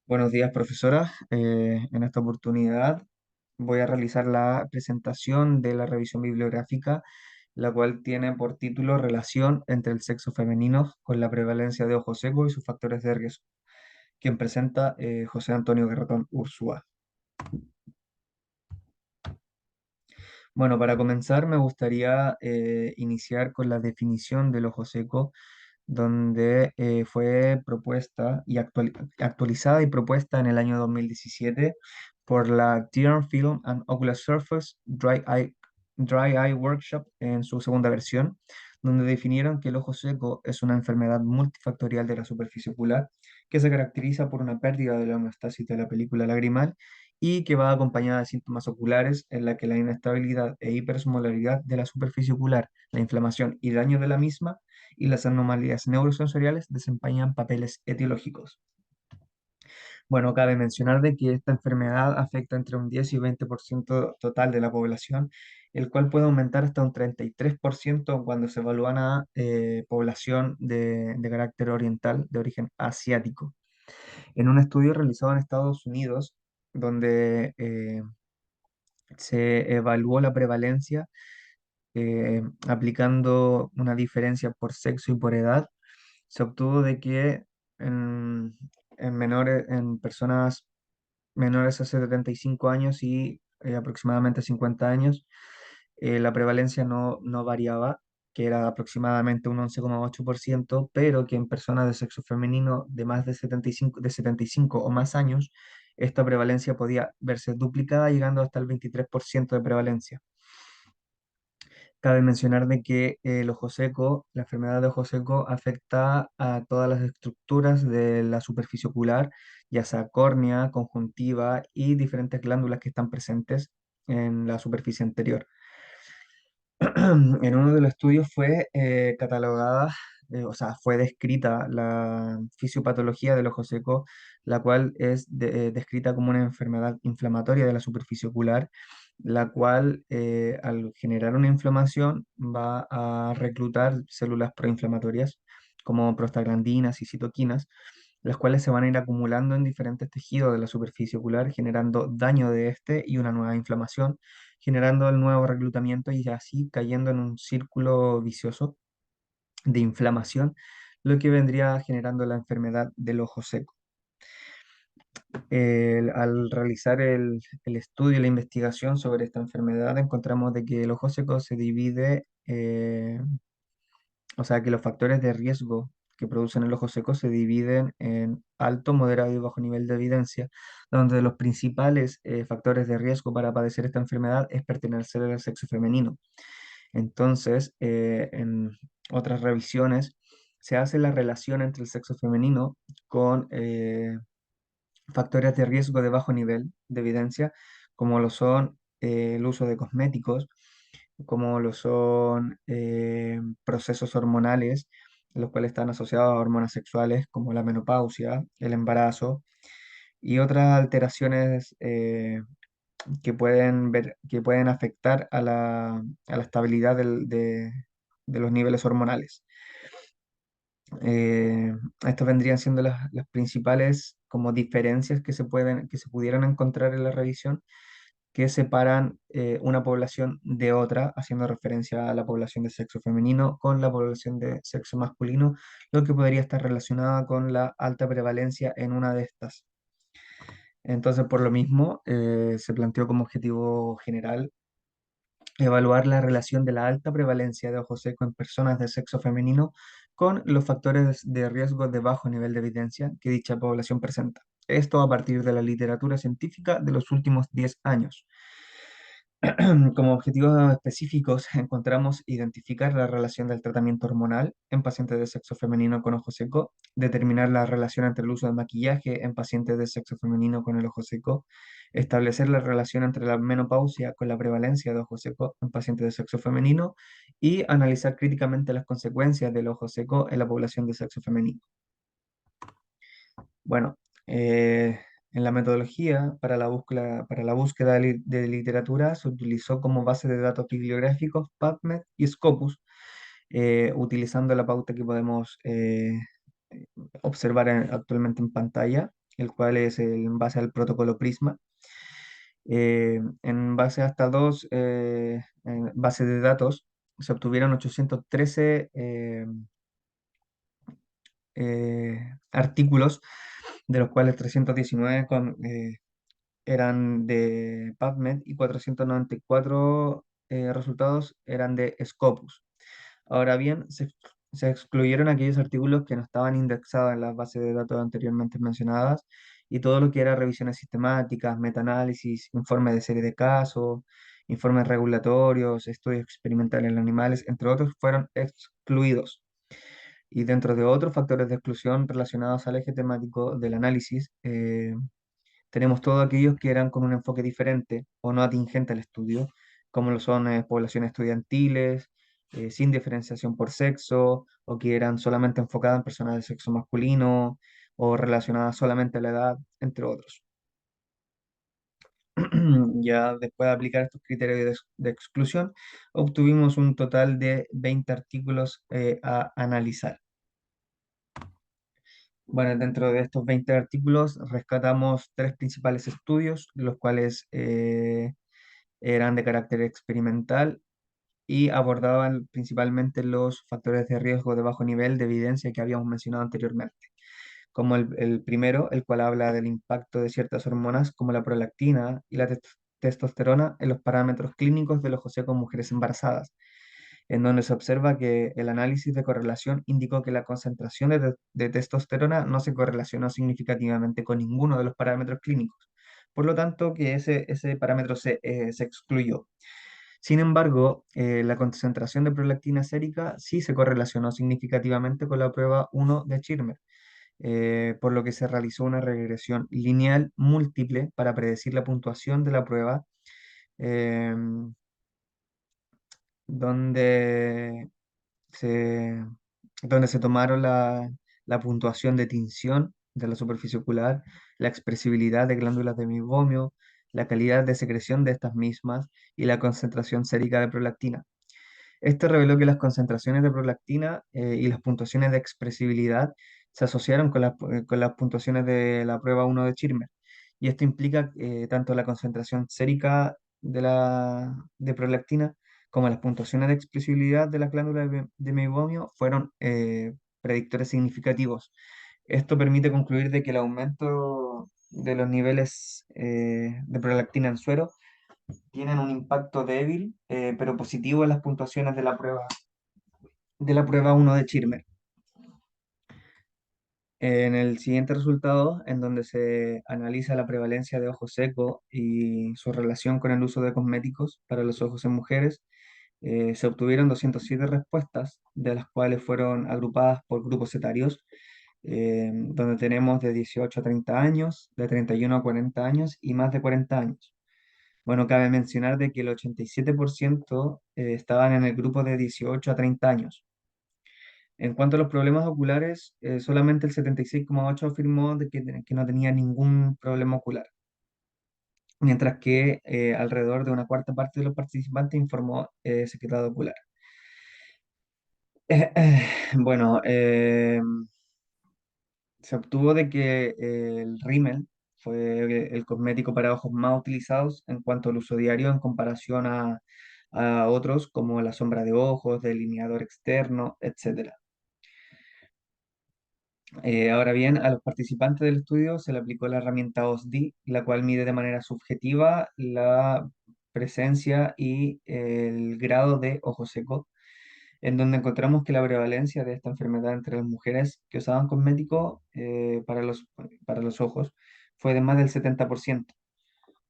Buenos días, profesora. En esta oportunidad voy a realizar la presentación de la revisión bibliográfica, la cual tiene por título Relación entre el sexo femenino con la prevalencia de ojo seco y sus factores de riesgo, quien presenta José Antonio Garretón Ursúa. Bueno, para comenzar me gustaría iniciar con la definición del ojo seco, donde fue propuesta y actualizada y propuesta en el año 2017 por la Tear Film and Ocular Surface Dry Eye Workshop en su segunda versión, donde definieron que el ojo seco es una enfermedad multifactorial de la superficie ocular que se caracteriza por una pérdida de la homeostasis de la película lagrimal y que va acompañada de síntomas oculares en la que la inestabilidad e hipersmolaridad de la superficie ocular, la inflamación y daño de la misma y las anomalías neurosensoriales desempeñan papeles etiológicos. Bueno, cabe mencionar de que esta enfermedad afecta entre un 10 y 20% total de la población, el cual puede aumentar hasta un 33% cuando se evalúan a población de carácter oriental de origen asiático. En un estudio realizado en Estados Unidos, donde se evaluó la prevalencia aplicando una diferencia por sexo y por edad, se obtuvo de que en, en personas menores a 75 años y aproximadamente 50 años, la prevalencia no variaba, que era aproximadamente un 11,8%, pero que en personas de sexo femenino de más de 75 o más años, esta prevalencia podía verse duplicada, llegando hasta el 23% de prevalencia. Cabe mencionar de que el ojo seco, la enfermedad de ojo seco afecta a todas las estructuras de la superficie ocular, ya sea córnea, conjuntiva y diferentes glándulas que están presentes en la superficie anterior. En uno de los estudios fue catalogada, o sea, fue descrita la fisiopatología del ojo seco, la cual es descrita como una enfermedad inflamatoria de la superficie ocular, la cual al generar una inflamación va a reclutar células proinflamatorias como prostaglandinas y citoquinas, las cuales se van a ir acumulando en diferentes tejidos de la superficie ocular, generando daño de este y una nueva inflamación, generando el nuevo reclutamiento y así cayendo en un círculo vicioso de inflamación, lo que vendría generando la enfermedad del ojo seco. Al realizar el estudio y la investigación sobre esta enfermedad, encontramos de que el ojo seco se divide, o sea, que los factores de riesgo que producen el ojo seco se dividen en alto, moderado y bajo nivel de evidencia, donde los principales factores de riesgo para padecer esta enfermedad es pertenecer al sexo femenino. Entonces, en otras revisiones se hace la relación entre el sexo femenino con factores de riesgo de bajo nivel de evidencia, como lo son el uso de cosméticos, como lo son procesos hormonales, los cuales están asociados a hormonas sexuales, como la menopausia, el embarazo y otras alteraciones que pueden afectar a la estabilidad de los niveles hormonales. Eh, Estas vendrían siendo las principales como diferencias que se pudieran encontrar en la revisión que separan una población de otra, haciendo referencia a la población de sexo femenino con la población de sexo masculino, lo que podría estar relacionada con la alta prevalencia en una de estas. Entonces, por lo mismo, se planteó como objetivo general evaluar la relación de la alta prevalencia de ojo seco en personas de sexo femenino con los factores de riesgo de bajo nivel de evidencia que dicha población presenta. Esto a partir de la literatura científica de los últimos 10 años. Como objetivos específicos encontramos identificar la relación del tratamiento hormonal en pacientes de sexo femenino con ojo seco, determinar la relación entre el uso de maquillaje en pacientes de sexo femenino con el ojo seco, establecer la relación entre la menopausia con la prevalencia de ojo seco en pacientes de sexo femenino y analizar críticamente las consecuencias del ojo seco en la población de sexo femenino. Bueno, en la metodología para la búsqueda de literatura se utilizó como base de datos bibliográficos PubMed y Scopus, utilizando la pauta que podemos observar actualmente en pantalla. el cual es en base al protocolo Prisma. En base a estas dos bases de datos, se obtuvieron 813 artículos, de los cuales 319 eran de PubMed y 494 resultados eran de Scopus. Ahora bien, se excluyeron aquellos artículos que no estaban indexados en las bases de datos anteriormente mencionadas y todo lo que era revisiones sistemáticas, metaanálisis, informes de serie de casos, informes regulatorios, estudios experimentales en animales, entre otros, fueron excluidos. Y dentro de otros factores de exclusión relacionados al eje temático del análisis, tenemos todos aquellos que eran con un enfoque diferente o no atingente al estudio, como lo son poblaciones estudiantiles, sin diferenciación por sexo, o que eran solamente enfocadas en personas de sexo masculino, o relacionadas solamente a la edad, entre otros. Ya después de aplicar estos criterios de exclusión, obtuvimos un total de 20 artículos a analizar. Bueno, dentro de estos 20 artículos rescatamos tres principales estudios, los cuales eran de carácter experimental y abordaban principalmente los factores de riesgo de bajo nivel de evidencia que habíamos mencionado anteriormente, como el primero, el cual habla del impacto de ciertas hormonas como la prolactina y la testosterona en los parámetros clínicos de los OC con mujeres embarazadas, en donde se observa que el análisis de correlación indicó que la concentración de testosterona no se correlacionó significativamente con ninguno de los parámetros clínicos. Por lo tanto, que ese parámetro se excluyó. Sin embargo, la concentración de prolactina sérica sí se correlacionó significativamente con la prueba 1 de Schirmer, por lo que se realizó una regresión lineal múltiple para predecir la puntuación de la prueba, em, donde se, donde se tomaron la puntuación de tinción de la superficie ocular, la expresibilidad de glándulas de meiomio, la calidad de secreción de estas mismas y la concentración sérica de prolactina. Esto reveló que las concentraciones de prolactina y las puntuaciones de expresibilidad se asociaron con las puntuaciones de la prueba 1 de Schirmer. Y esto implica tanto la concentración sérica de prolactina como las puntuaciones de expresibilidad de la glándula de meiomio fueron predictores significativos. Esto permite concluir de que el aumento de los niveles de prolactina en suero tienen un impacto débil, pero positivo en las puntuaciones de la prueba 1 de Schirmer. En el siguiente resultado, en donde se analiza la prevalencia de ojo seco y su relación con el uso de cosméticos para los ojos en mujeres, se obtuvieron 207 respuestas, de las cuales fueron agrupadas por grupos etarios, donde tenemos de 18 a 30 años, de 31 a 40 años y más de 40 años. Bueno, cabe mencionar de que el 87% estaban en el grupo de 18 a 30 años. En cuanto a los problemas oculares, solamente el 76,8% afirmó que no tenía ningún problema ocular, mientras que alrededor de una cuarta parte de los participantes informó sequedad ocular. Bueno, se obtuvo de que el rímel fue el cosmético para ojos más utilizados en cuanto al uso diario en comparación a otros como la sombra de ojos, delineador externo, etcétera. Ahora bien, a los participantes del estudio se le aplicó la herramienta OSDI, la cual mide de manera subjetiva la presencia y el grado de ojo seco, en donde encontramos que la prevalencia de esta enfermedad entre las mujeres que usaban cosmético para los ojos fue de más del 70%.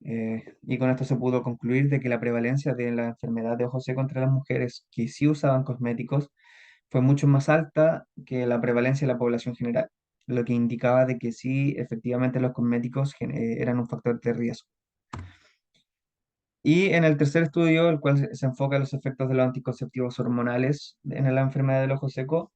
Y con esto se pudo concluir de que la prevalencia de la enfermedad de ojo seco entre las mujeres que sí usaban cosméticos fue mucho más alta que la prevalencia de la población general, lo que indicaba de que sí, efectivamente los cosméticos eran un factor de riesgo. Y en el tercer estudio, el cual se enfoca en los efectos de los anticonceptivos hormonales en la enfermedad del ojo seco,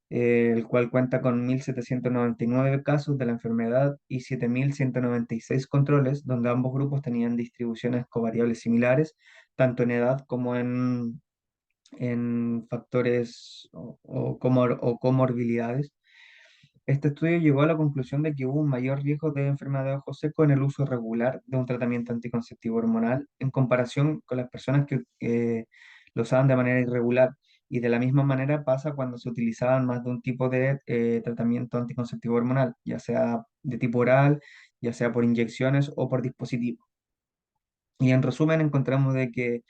el cual cuenta con 1.799 casos de la enfermedad y 7.196 controles, donde ambos grupos tenían distribuciones covariables similares, tanto en edad como en factores o comorbilidades. Este estudio llegó a la conclusión de que hubo un mayor riesgo de enfermedad de ojo seco en el uso regular de un tratamiento anticonceptivo hormonal en comparación con las personas que lo usaban de manera irregular. Y de la misma manera pasa cuando se utilizaban más de un tipo de tratamiento anticonceptivo hormonal, ya sea de tipo oral, ya sea por inyecciones o por dispositivo. Y en resumen encontramos de que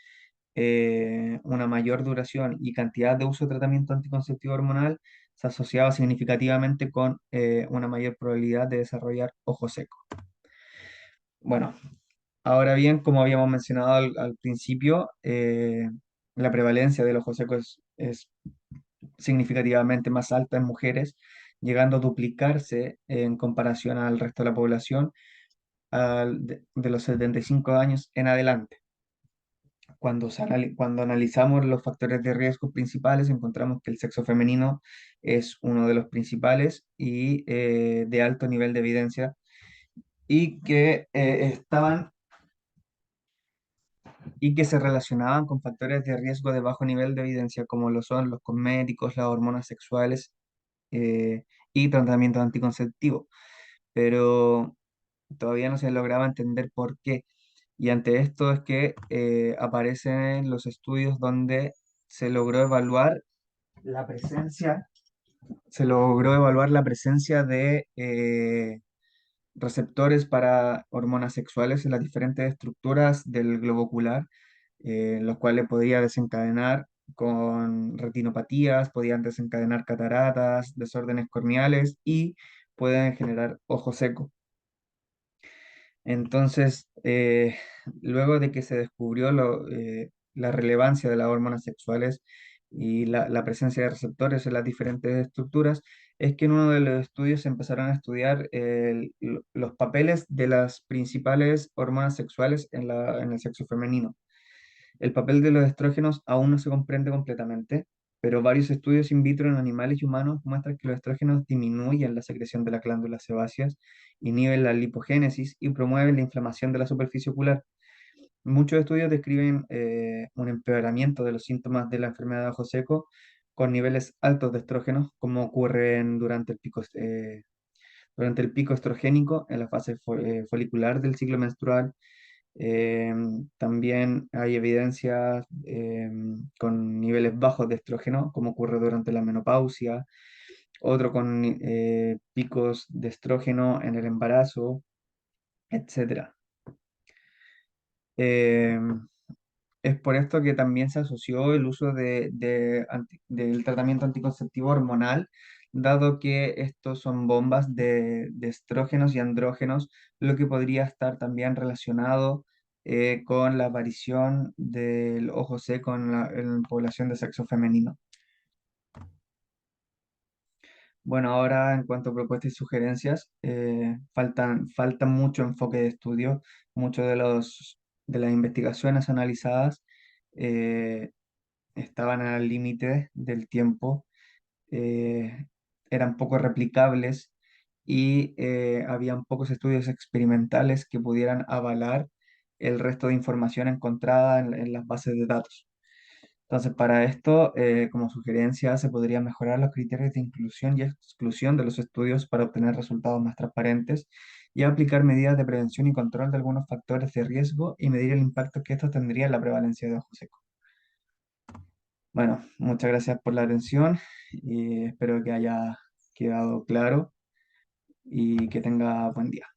una mayor duración y cantidad de uso de tratamiento anticonceptivo hormonal se asociaba significativamente con una mayor probabilidad de desarrollar ojo seco. Bueno, ahora bien, como habíamos mencionado al principio, la prevalencia del ojo seco es significativamente más alta en mujeres, llegando a duplicarse en comparación al resto de la población de los 75 años en adelante. Cuando analizamos los factores de riesgo principales, encontramos que el sexo femenino es uno de los principales y de alto nivel de evidencia y que estaban y que se relacionaban con factores de riesgo de bajo nivel de evidencia, como lo son los cosméticos, las hormonas sexuales eh, y tratamientos anticonceptivos. Pero todavía no se lograba entender por qué. Y ante esto es que aparecen los estudios donde se logró evaluar la presencia, se logró evaluar la presencia de receptores para hormonas sexuales en las diferentes estructuras del globo ocular, los cuales podía desencadenar con retinopatías, podían desencadenar cataratas, desórdenes corneales y pueden generar ojo seco. Entonces, luego de que se descubrió la relevancia de las hormonas sexuales y la presencia de receptores en las diferentes estructuras, es que en uno de los estudios se empezaron a estudiar los papeles de las principales hormonas sexuales en el sexo femenino. El papel de los estrógenos aún no se comprende completamente, pero varios estudios in vitro en animales y humanos muestran que los estrógenos disminuyen la secreción de las glándulas sebáceas, inhiben la lipogénesis y promueven la inflamación de la superficie ocular. Muchos estudios describen un empeoramiento de los síntomas de la enfermedad de ojo seco con niveles altos de estrógenos, como ocurren durante el pico estrogénico en la fase folicular del ciclo menstrual. También hay evidencias con niveles bajos de estrógeno, como ocurre durante la menopausia, otro con picos de estrógeno en el embarazo, etcétera. Em, es por esto que también se asoció el uso del tratamiento anticonceptivo hormonal, dado que estos son bombas de estrógenos y andrógenos, lo que podría estar también relacionado con la aparición del ojo seco en la población de sexo femenino. Bueno, ahora en cuanto a propuestas y sugerencias, falta mucho enfoque de estudio, muchos de las investigaciones analizadas eh, estaban al límite del tiempo, eh, eran poco replicables y habían pocos estudios experimentales que pudieran avalar el resto de información encontrada en las bases de datos. Entonces, para esto, como sugerencia, se podría mejorar los criterios de inclusión y exclusión de los estudios para obtener resultados más transparentes y aplicar medidas de prevención y control de algunos factores de riesgo y medir el impacto que esto tendría en la prevalencia de ojo seco. Bueno, muchas gracias por la atención y espero que haya quedado claro y que tenga buen día.